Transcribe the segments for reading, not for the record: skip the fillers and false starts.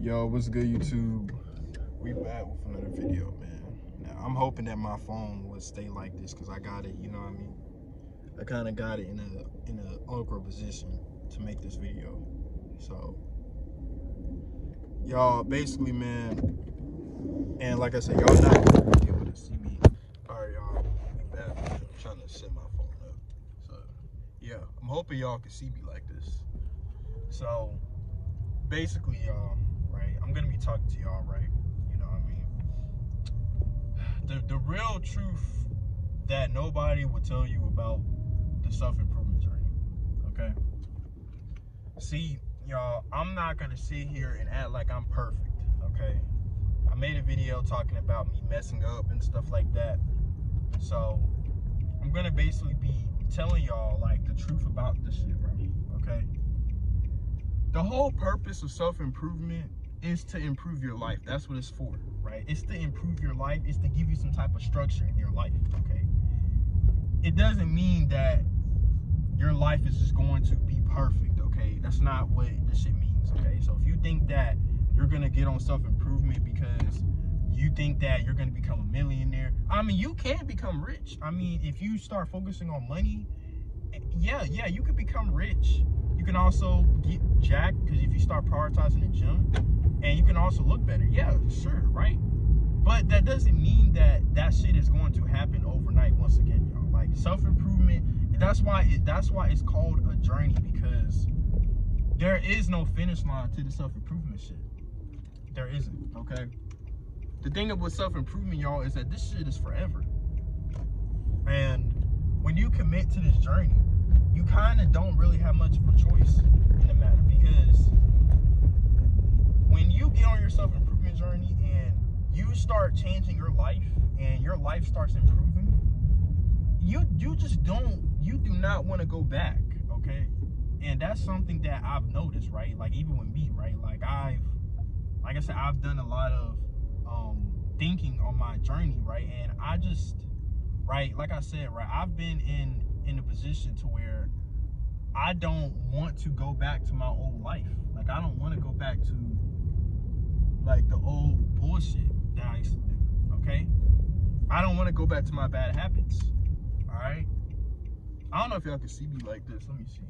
Yo, what's good, YouTube? We back with another video, man. Now, I'm hoping that my phone will stay like this because I got it, you know what I mean? I kind of got it in a awkward position to make this video. So, y'all, basically, man, and like I said, y'all not gonna be able to see me. All right, y'all, we back. I'm trying to set my phone up. So, yeah, I'm hoping y'all can see me like this. So, basically, y'all, right, I'm gonna be talking to y'all, right? You know what I mean? The real truth that nobody will tell you about the self-improvement journey, okay? See, y'all, I'm not gonna sit here and act like I'm perfect, okay? I made a video talking about me messing up and stuff like that. So, I'm gonna basically be telling y'all, like, the truth about this shit, right? Okay? The whole purpose of self-improvement is to improve your life. That's what it's for, right? It's to improve your life. It's to give you some type of structure in your life, okay? It doesn't mean that your life is just going to be perfect, okay? That's not what this shit means, okay? So if you think that you're gonna get on self-improvement because you think that you're gonna become a millionaire, I mean, you can become rich. I mean, if you start focusing on money, yeah, you could become rich. You can also get jacked because if you start prioritizing the gym, and you can also look better. Yeah, sure, right? But that doesn't mean that that shit is going to happen overnight. Once again, y'all, like self-improvement. That's why it's called a journey, because there is no finish line to the self-improvement shit. There isn't. Okay. The thing about self-improvement, y'all, is that this shit is forever. And when you commit to this journey, you kind of don't really have much of a choice in the matter, because when you get on your self-improvement journey and you start changing your life and your life starts improving, you do not want to go back, okay? And that's something that I've noticed, right? Like even with me, right? Like I said, I've done a lot of thinking on my journey, right? And I just, right, like I said, right, I've been in a position to where I don't want to go back to my old life. Like I don't want to go back to like the old bullshit that I used to do, okay? I don't want to go back to my bad habits, all right? I don't know if y'all can see me like this. Let me see.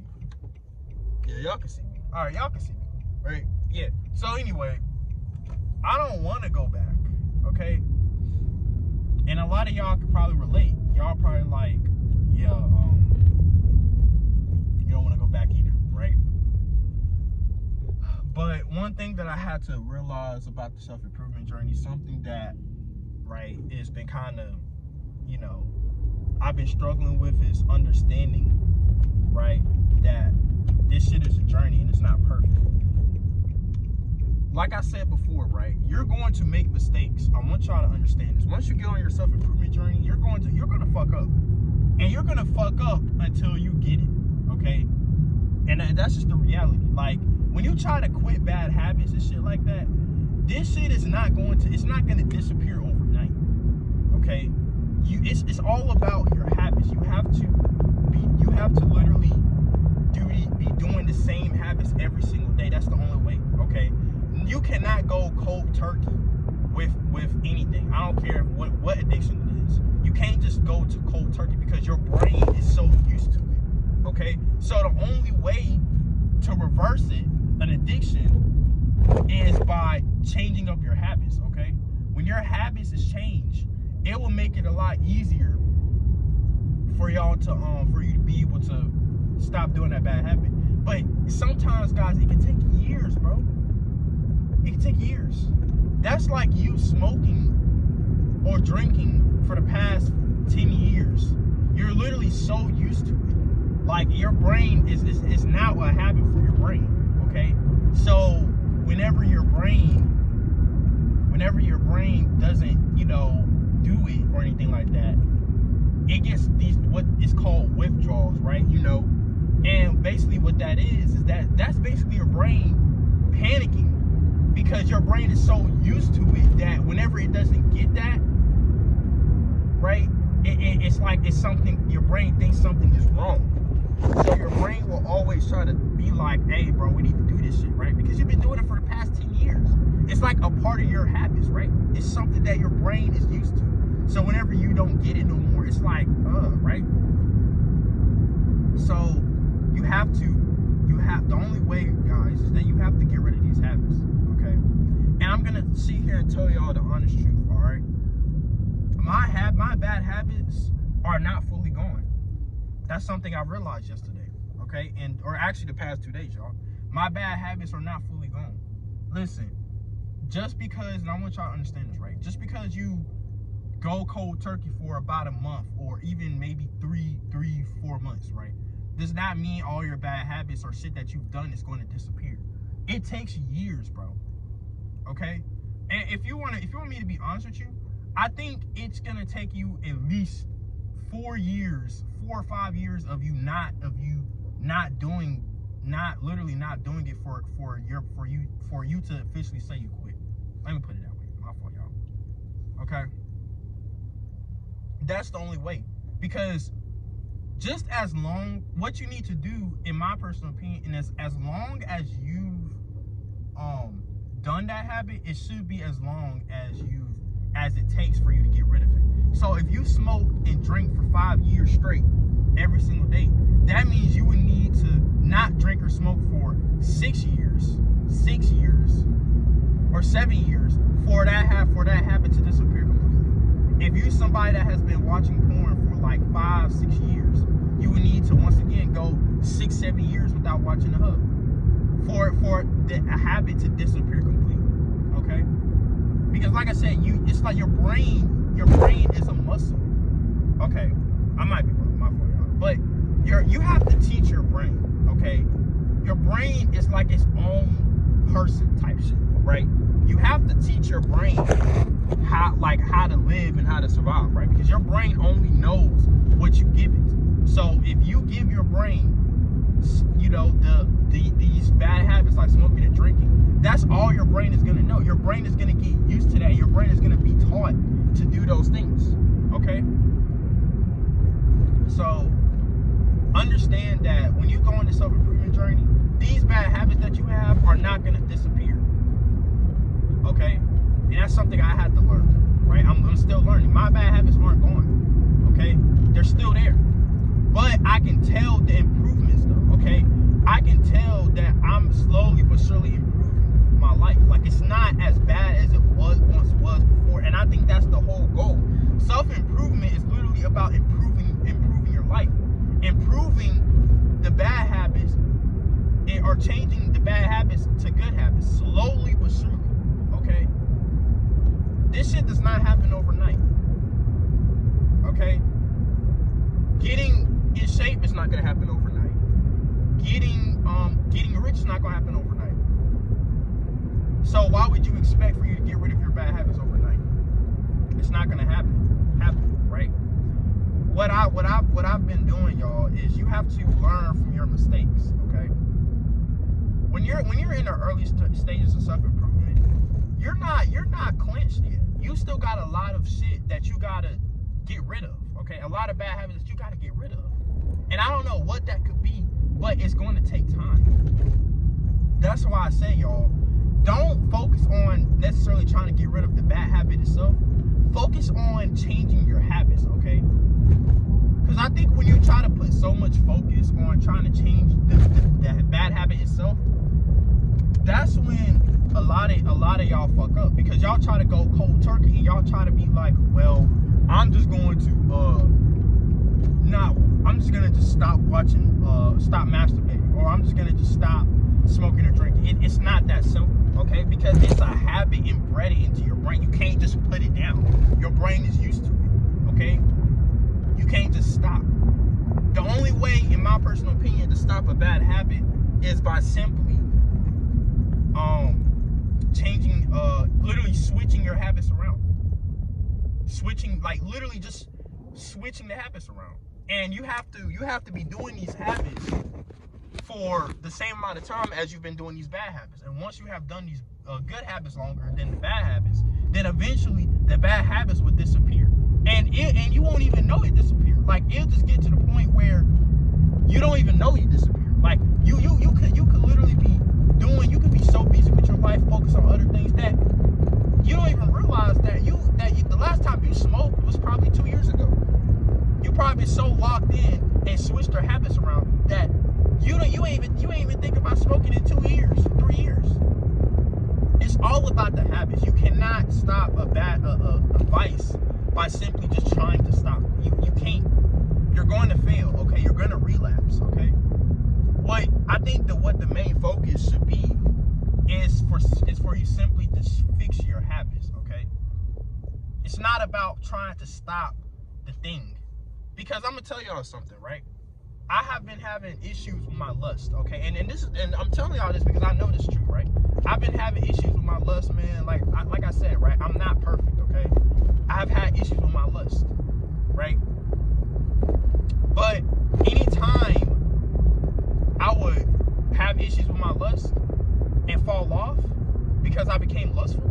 Yeah, y'all can see me. All right, y'all can see me, right? Yeah. So anyway, I don't want to go back, okay? And a lot of y'all could probably relate. Y'all probably like, yeah, you don't want to go back either, right? But one thing that I had to realize about the self-improvement journey, something that, right, it's been kind of, you know, I've been struggling with, is understanding, right, that this shit is a journey and it's not perfect. Like I said before, right, you're going to make mistakes. I want y'all to understand this. Once you get on your self-improvement journey, you're gonna fuck up. And you're gonna fuck up until you get it, okay? And that's just the reality. Like, when you try to quit bad habits and shit like that, this shit is not going to disappear overnight, okay? It's all about your habits. You have to literally be doing the same habits every single day. That's the only way, okay? You cannot go cold turkey with anything. I don't care what addiction it is. You can't just go to cold turkey because your brain is so used to it, okay? So the only way to reverse it, an addiction, is by changing up your habits, okay? When your habits is changed, it will make it a lot easier for y'all to for you to be able to stop doing that bad habit. But sometimes, guys, it can take years, bro. It can take years. That's like you smoking or drinking for the past 10 years. You're literally so used to it. Like your brain is now a habit for your brain, okay? So whenever your brain doesn't, you know, do it or anything like that, it gets these what is called withdrawals, right? You know, and basically what that is that's basically your brain panicking, because your brain is so used to it that whenever it doesn't get that, right, it's like it's something, your brain thinks something is wrong. So your brain will always try to be like, hey, bro, we need to do this shit, right? Because you've been doing it for the past 10 years. like a part of your habits, right? It's something that your brain is used to. So whenever you don't get it no more, it's like, right? So the only way, guys, is that you have to get rid of these habits, okay? And I'm gonna sit here and tell y'all the honest truth, all right? My bad habits are not fully gone. That's something I realized yesterday, okay? Or actually the past 2 days, y'all. My bad habits are not fully gone. Listen, just because, and I want y'all to understand this, right? Just because you go cold turkey for about a month or even maybe 4 months, right, does not mean all your bad habits or shit that you've done is going to disappear. It takes years, bro. Okay? And if you want me to be honest with you, I think it's gonna take you at least 4 or 5 years of you not doing it for you to officially say you quit. Let me put it that way. My fault, y'all. Okay? That's the only way. Because just as long, what you need to do, in my personal opinion, and as long as you've done that habit, it should be as long as it takes for you to get rid of it. So if you smoke and drink for 5 years straight every single day, that means you would need to not drink or smoke for 6 years or 7 years for that habit to disappear completely. If you're somebody that has been watching porn for like 5-6 years, you would need to once again go 6-7 years without watching the hub for the habit to disappear completely. Okay? Because like I said, it's like your brain is a muscle. Okay, I might be wrong, my fault, y'all. But you have to teach your brain, okay? Your brain is like its own person type shit, right? You have to teach your brain how to live and how to survive, right? Because your brain only knows what you give it. So if you give your brain, you know, these bad habits like smoking and drinking, that's all your brain is gonna know. Your brain is gonna get used to that. Your brain is gonna be taught to do those things, okay? So understand that when you go on this self-improvement journey, these bad habits that you have are not gonna disappear, okay? And that's something I had to learn, right? I'm still learning. My bad habits aren't gone, okay? They're still there. But I can tell the improvements though, okay? I can tell that I'm slowly but surely improving my life. Like, it's not as bad as it once was before. And I think that's the whole goal. Self-improvement is literally about improving your life. Improving the bad habits or changing the bad habits to good habits, slowly but surely, okay? This shit does not happen overnight, okay? Getting in shape is not gonna happen overnight. Getting rich is not gonna happen overnight. So why would you expect for you to get rid of your bad habits overnight? It's not gonna happen, right? What I've been doing, y'all, is you have to learn from your mistakes, okay? When you're in the early stages of self-improvement, you're not clenched yet. You still got a lot of shit that you gotta get rid of, okay? A lot of bad habits that you gotta get rid of. And I don't know what that could be, but it's going to take time. That's why I say, y'all, don't focus on necessarily trying to get rid of the bad habit itself. Focus on changing your habits, okay? Because I think when you try to put so much focus on trying to change the bad habit itself, that's when a lot of y'all fuck up. Because y'all try to go cold turkey and y'all try to be like, well, I'm just going to stop masturbating, or I'm just gonna just stop smoking or drinking. It's not that simple, okay? Because it's a habit inbred into your brain. You can't just put it down. Your brain is used to it, okay? You can't just stop. The only way, in my personal opinion, to stop a bad habit is by simply changing, literally switching your habits around. Literally just switching the habits around. And you have to be doing these habits for the same amount of time as you've been doing these bad habits. And once you have done these good habits longer than the bad habits, then eventually the bad habits will disappear. And you won't even know it disappeared. Like, it'll just get to the point where you don't even know you disappeared. Like, you could literally be so busy with your life, focus on other things, that stop a vice by simply just trying to stop it. You can't. You're going to fail, okay? You're going to relapse, okay? I think that what the main focus should be is for you simply to fix your habits, okay? It's not about trying to stop the thing. Because I'm gonna tell y'all something, right? I have been having issues with my lust, okay? And I'm telling y'all this because I know this is true, right? I've been having issues with my lust, man. Like I said, right? I'm not perfect, okay? I have had issues with my lust, right? But anytime I would have issues with my lust and fall off because I became lustful,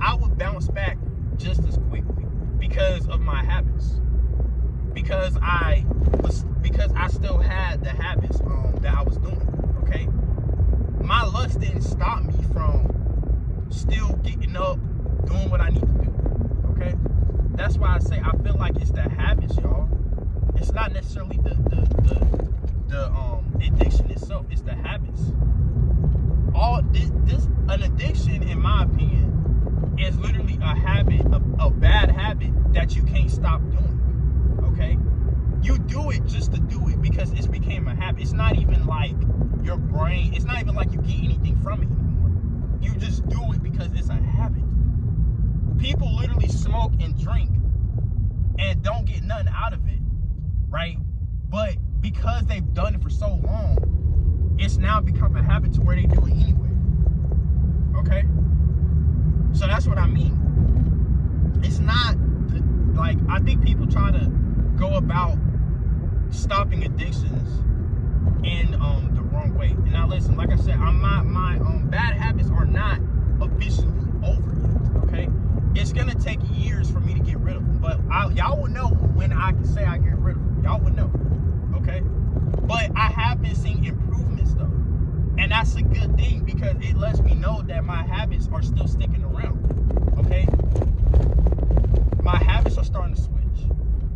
I would bounce back just as quickly because of my habits. Because I still had the habits that I was doing, okay? My lust didn't stop me from still getting up, doing what I need to do, okay? That's why I say I feel like it's the habits, y'all. It's not necessarily the addiction itself. It's the habits. An addiction, in my opinion, is literally a habit, a bad habit that you can't stop doing. Okay? You do it just to do it because it's became a habit. It's not even like your brain. It's not even like you get anything from it anymore. You just do it because it's a habit. People literally smoke and drink and don't get nothing out of it, right? But because they've done it for so long, it's now become a habit to where they do it anyway. Okay? So that's what I mean. It's not like, I think people try to go about stopping addictions in the wrong way. And now listen, like I said, my bad habits are not officially over yet. Okay? It's gonna take years for me to get rid of them, but y'all will know when I can say I get rid of them. Y'all will know, okay? But I have been seeing improvements though, and that's a good thing because it lets me know that my habits are still sticking around, okay? My habits are starting to switch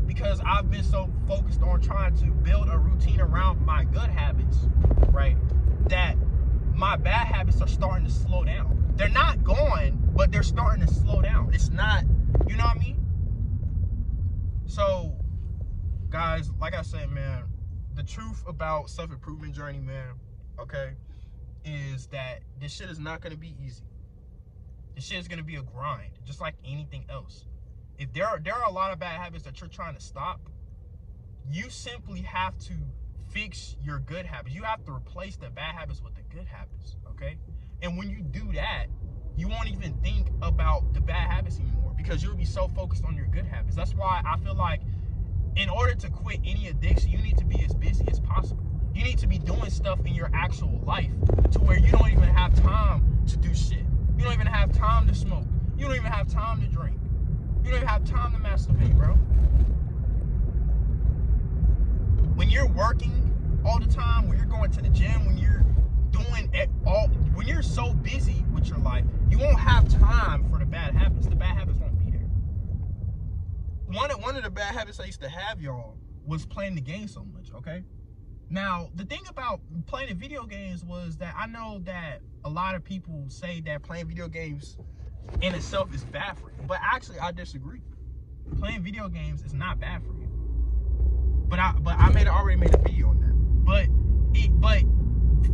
because I've been so focused on trying to build a routine around my good habits, right? That my bad habits are starting to slow down. They're not gone, but they're starting to slow down. It's not, you know what I mean? So, guys, like I said, man, the truth about self-improvement journey, man, okay, is that this shit is not going to be easy. This shit is going to be a grind, just like anything else. If there are a lot of bad habits that you're trying to stop, you simply have to fix your good habits. You have to replace the bad habits with the good habits, okay? And when you do that, you won't even think about the bad habits anymore because you'll be so focused on your good habits. That's why I feel like in order to quit any addiction, you need to be as busy as possible. You need to be doing stuff in your actual life to where you don't even have time to do shit. You don't even have time to smoke. You don't even have time to drink. You don't even have time to masturbate, bro. When you're working all the time, when you're going to the gym, when you're doing it all, when you're so busy with your life, you won't have time for the bad habits. The bad habits won't be there. One of the bad habits I used to have, y'all, was playing the game so much, okay? Now, the thing about playing the video games was that I know that a lot of people say that playing video games in itself is bad for you. But actually, I disagree. Playing video games is not bad for you. But I already made a video on that. But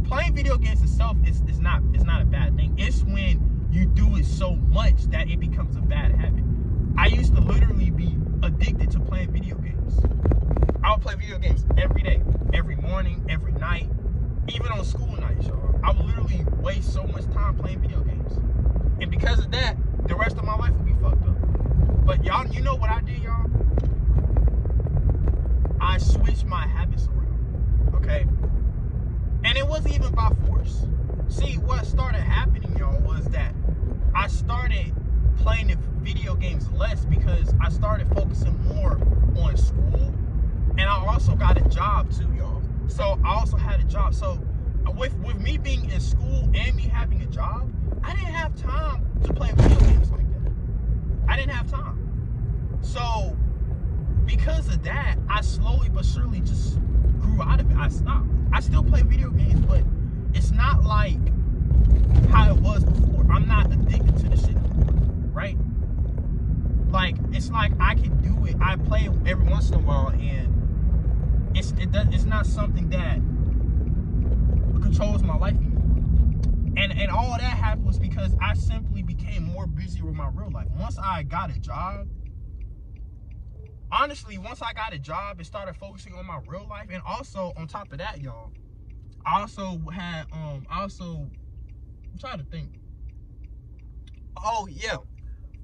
playing video games itself is not a bad thing. It's when you do it so much that it becomes a bad habit. I used to literally be addicted to playing video games. I would play video games every day, every morning, every night, even on school nights, y'all. I would literally waste so much time playing video games. And because of that, the rest of my life would be fucked up. But y'all, you know what I did, y'all? I switched my habits around, okay? And it wasn't even by force. See, what started happening, y'all, was that I started playing the video games less because I started focusing more on school. And I also got a job too, y'all. So I also had a job. So with me being in school and me having a job, I didn't have time to play video games like that. I didn't have time. So because of that, I slowly but surely just grew out of it. I stopped. I still play video games, but it's not like how it was before. I'm not addicted to the shit anymore, right? Like, it's like I can do it. I play it every once in a while, and it's not something that controls my life anymore. And all that happened was because I simply became more busy with my real life. Once I got a job, honestly, once I got a job and started focusing on my real life, and also on top of that, y'all, I also had I'm trying to think. Oh yeah,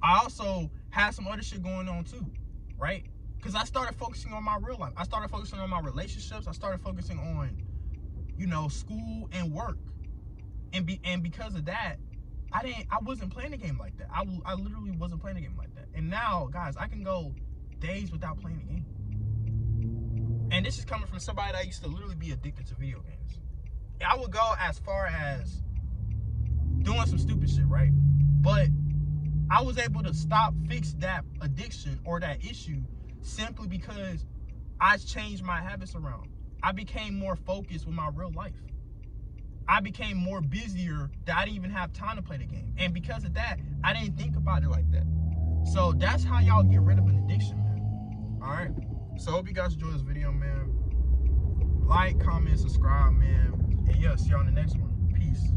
I also had some other shit going on too, right? Because I started focusing on my real life. I started focusing on my relationships. I started focusing on, school and work. And because of that, I wasn't playing the game like that. I literally wasn't playing the game like that. And now, guys, I can go days without playing the game. And this is coming from somebody that used to literally be addicted to video games. I would go as far as doing some stupid shit, right? But I was able to fix that addiction or that issue simply because I changed my habits around. I became more focused with my real life. I became more busier that I didn't even have time to play the game. And because of that, I didn't think about it like that. So that's how y'all get rid of an addiction, man. All right? So I hope you guys enjoyed this video, man. Like, comment, subscribe, man. And yeah, see y'all on the next one. Peace.